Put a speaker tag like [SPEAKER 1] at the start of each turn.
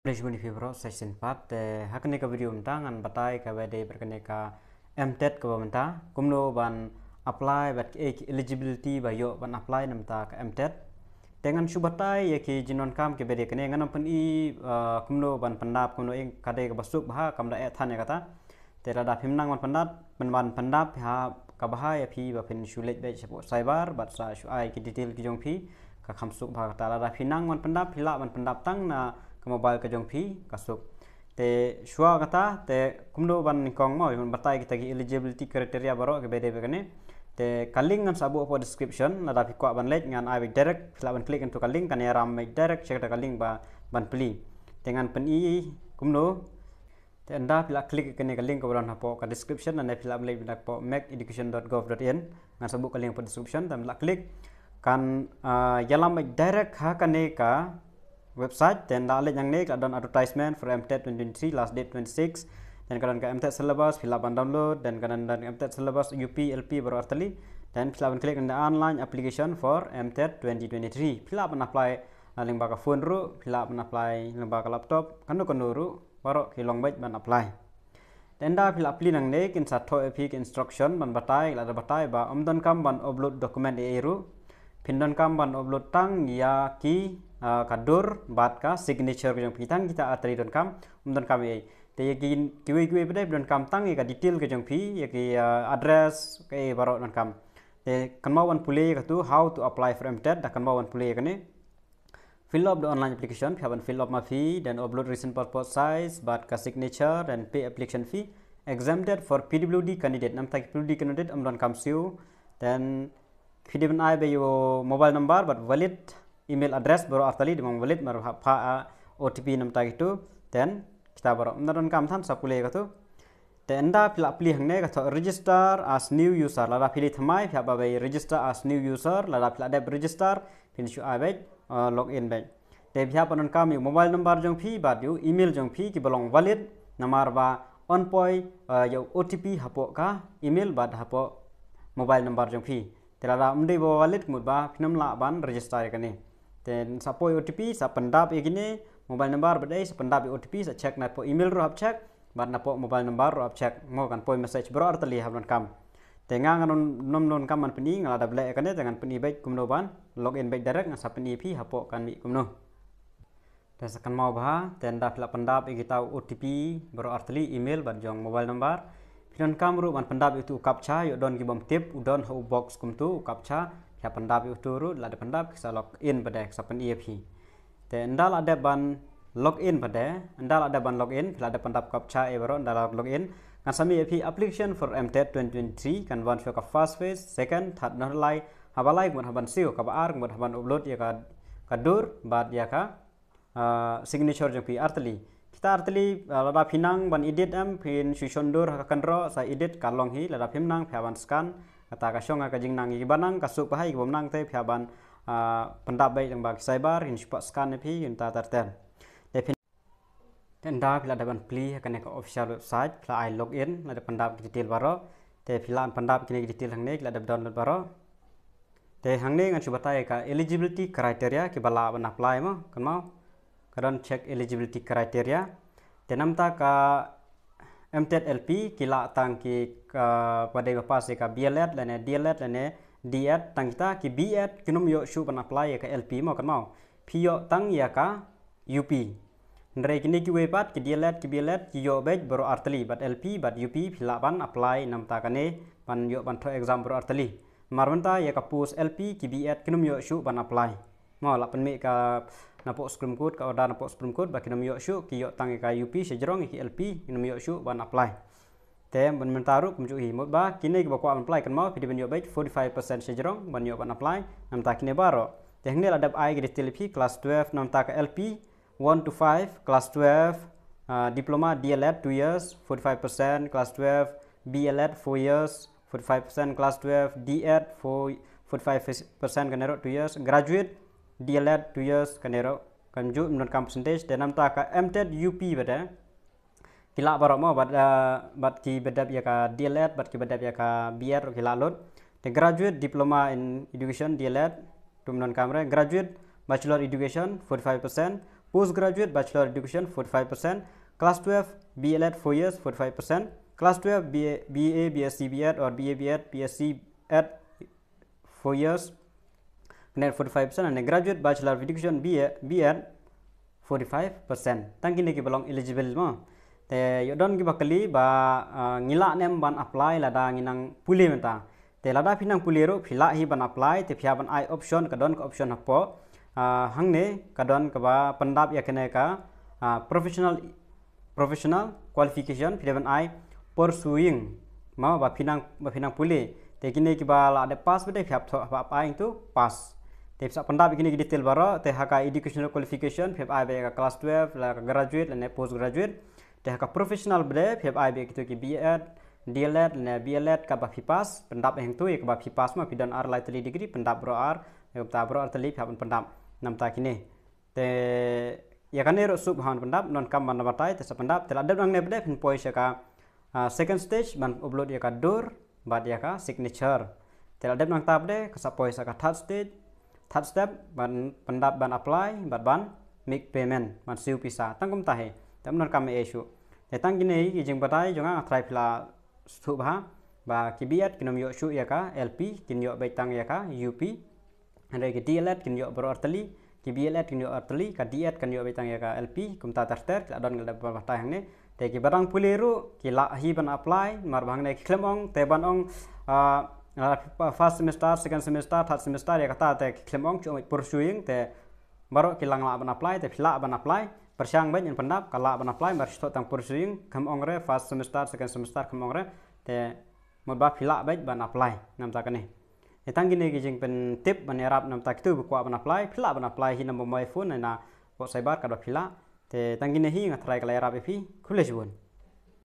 [SPEAKER 1] Juni Februari session 4 hakne ka video mta ngan batai ka bade berkene ka MTET ka bamta kumno ban apply bat eligibility ba yo ban apply namta ka MTET dengan subatai ki jinon kam ke bade kene ngan pen I kumno ban pandap kumno ing kade ka basuk bah kam da ethan ya kata te rada phimnang ban pandap ha ka bah ya phi ba phin sulet be support cyber bat sa shu ai ki detail ki jong phi ka khamsuk bah ta rada phinang ban pandap phila ban pandap tang na ke mobile ke jong phi kasuk te shua kata te kumdo ban kong mo batai kita ki eligibility criteria baro ke bede begane te kaling ngan sabu po description nada pi kwa ban lek ngan I direct fila ban klik into kaling kan ya ram direct check kaling ba ban pli dengan pen I kumdo te anda fila klik kene kaling ko ban hapo ka description ane fila ban lek po maceducation.gov.in ngan sabu kaling po description tam la klik kan yalam direct ha kane ka website dan dalek yang nek dan advertisement for MTET 2023 last date 26 dan kadang ke MTET syllabus filaban download dan kadang dan MTET syllabus UP LP baru artali dan filaban klik the online application for MTET 2023 filaban apply link baka phone ru filaban apply link baka laptop kanu ru baru kilong baik ban apply dan da fila apply nang nek in satho epic instruction ban batai la batai ba omdon kam ban upload dokumen ru pindon kam ban upload tang ya ki kadur bat ka signature yang pitang kita atari don kam e te yakin kiwe pada don kam tang ka detail ke jong pi yaki address ke baro don kam te kanmawan pule ka tu how to apply for MTET da kanmawan pule ka ne fill up the online application haban fill up ma fee dan upload recent passport size bat ka signature dan pay application fee exempted for PWD candidate nam tak PWD candidate don kam siu dan PWD ai be yo mobile number but valid email address baru artali demang wallet baru pa OTP nam tag itu then kita baru naron kam than sapule ka tu te anda pilih hangne ka register as new user lada pilih thamai phya ba register as new user lada pilih ada register pin shu abai login bai te phya panon kam mobile number jong phi ba yu email jong phi ki bolong wallet namar ba on poi yo OTP hapo ka email ba hapo mobile number jong phi te lada umdei bo wallet mut ba phinam la ban register ka ni dan sapoi OTP sa pendap begini mobile number badai sa pendap OTP sa check na po email ro hab check bat na po mobile number ro hab check mo kan po message bro artali hablan kam tenga nganon nom kam man peni ngala da blek kan dengan peni baik kumno ban login baik direct ngasa peni pi hapo kan mi kumno dan sakan mau bah dan da pendap kita OTP bro artali email bat jong mobile number pinon kam ro ban pendap itu captcha yo don ki bom tip udon ho box kumtu captcha ya pendap itu ru la pendap kita login pada sapen EAP te ndal ada ban login pada ndal ada ban login la ada pendap captcha e baru ndal login kan sami EAP application for MTET 2023 kan one ka first phase second third nolai habalai mun haban siu ka baar mun haban upload ya ka kadur bad ya ka signature jong pi artli kita artli la pinang ban edit am pin shisondur ka kanro sa edit kalong hi la pinang phaban scan kata kasyong ka jing nang ibanang kasuk pahai bom nang te phaban pendap bai yang bag cyber in support scan phi in ta tarten te nda pila daban pli ka ne ka official website pla I login la pendap detail baro te pila pendap kini detail hang ne la download baro te hang ne ngan subatai ka eligibility criteria ki bala ban apply mo kan mau kadon check eligibility criteria te namta ka MTET LP kila tang ki pada bapa se ka BLED lane DLED lane DED tang kita ki BEd kinum yo shu ban apply ka LP mo kan mau pio tang ya ka UP ndre kini ki wepat ki DLED ki BLED ki yo bej baru artali bat LP bat UP phila ban apply nam ta kane ban yo ban tho exam baru artali marwanta ya ka pus LP ki BEd kinum yo shu ban apply mo la pen me ka napok scrum code ka order napok scrum code ba kinum yo shu ki yo tang ka UP sejrong ki LP kinum yo shu ban apply tem ban mentaru kumju hi mot ba kini ki bakwa apply kan mau pidi ban yo bej 45% sejrong ban yo ban apply nam ta kini baro te hngel adap ai ki detail phi class 12 nam ta ka LP 1 to 5 class 12 diploma DLED 2 years 45% class 12 BLED 4 years 45% class 12 DED 45% kanero 2 years graduate DLED 2 years kanero kanju menurut kam percentage dan nam ta ka MTET UP bada kila barok mo bat ki bedap ya ka DLED bat ki bedap ya ka BEd kila lot the graduate diploma in education DLED tu menurut kamre graduate bachelor education 45% postgraduate bachelor education 45%, class 12 BLEd 4 years 45%, class 12 BA BSc BEd or BA BEd BSc at 4 years 45%, and a graduate bachelor of education BEd 45%. Tang kini ki belong eligible mo. Te yodon ki bakali ba ngila nem ban apply lada nginang puli menta. Te lada pinang puli ro phila hi ban apply te phia ban I option kadon ka option hapo. Hangne kadon ka ba pandap ya kene ka professional qualification phia ban I pursuing ma ba pinang puli. Te kini ki ba la de pass bede phia tho ba apply tu pass. Te sa pandap kini ki detail baro te haka educational qualification phia I ba class 12 la graduate la post graduate. Te haka professional bede phia I ba kitu ki BEd DLEd ne BLEd ka ba pass pendap yang tu ka ba pass ma pidan ar lai tali degree pendap bro ar ta bro ar tali phia pendap nam ta kini te ya kan ero sub han pendap non kam ban batai te sa pendap te adab nang ne bede pin poise ka second stage ban upload ya ka dur bad ya ka signature te adab nang ta bede ka sa poise ka third step ban pendap ban apply ban make payment ban siu pisa tangkum tahe tam non kam issue te tang kini ki jing batai jonga try pla subha ba kibiat kinom yo shu ya ka LP kin yo baitang ya ka UP ande ki DLEd kin yo bro artali ki BLEd kin yo artali ka DEd kan yo baitang ya ka LP kum ta terter ka don ngada batai hang ne te ki barang puliru ki la hi ban apply mar bang ne ki klemong te ban ong first semester second semester third semester ya kata te ki klemong chu pursuing te baro ki lang la ban apply te phila ban apply persiang ban yang pendap kala ban apply mar sto tang pursuing kam ong re first semester second semester kam ong re te modba phila ban apply nam ta kane etang gini ki jing pen tip ban erap nam ta kitu kwa ban apply phila ban apply hi number my phone na ko cyber ka do phila te tang gini hi ngatrai kala erap fi khule jibun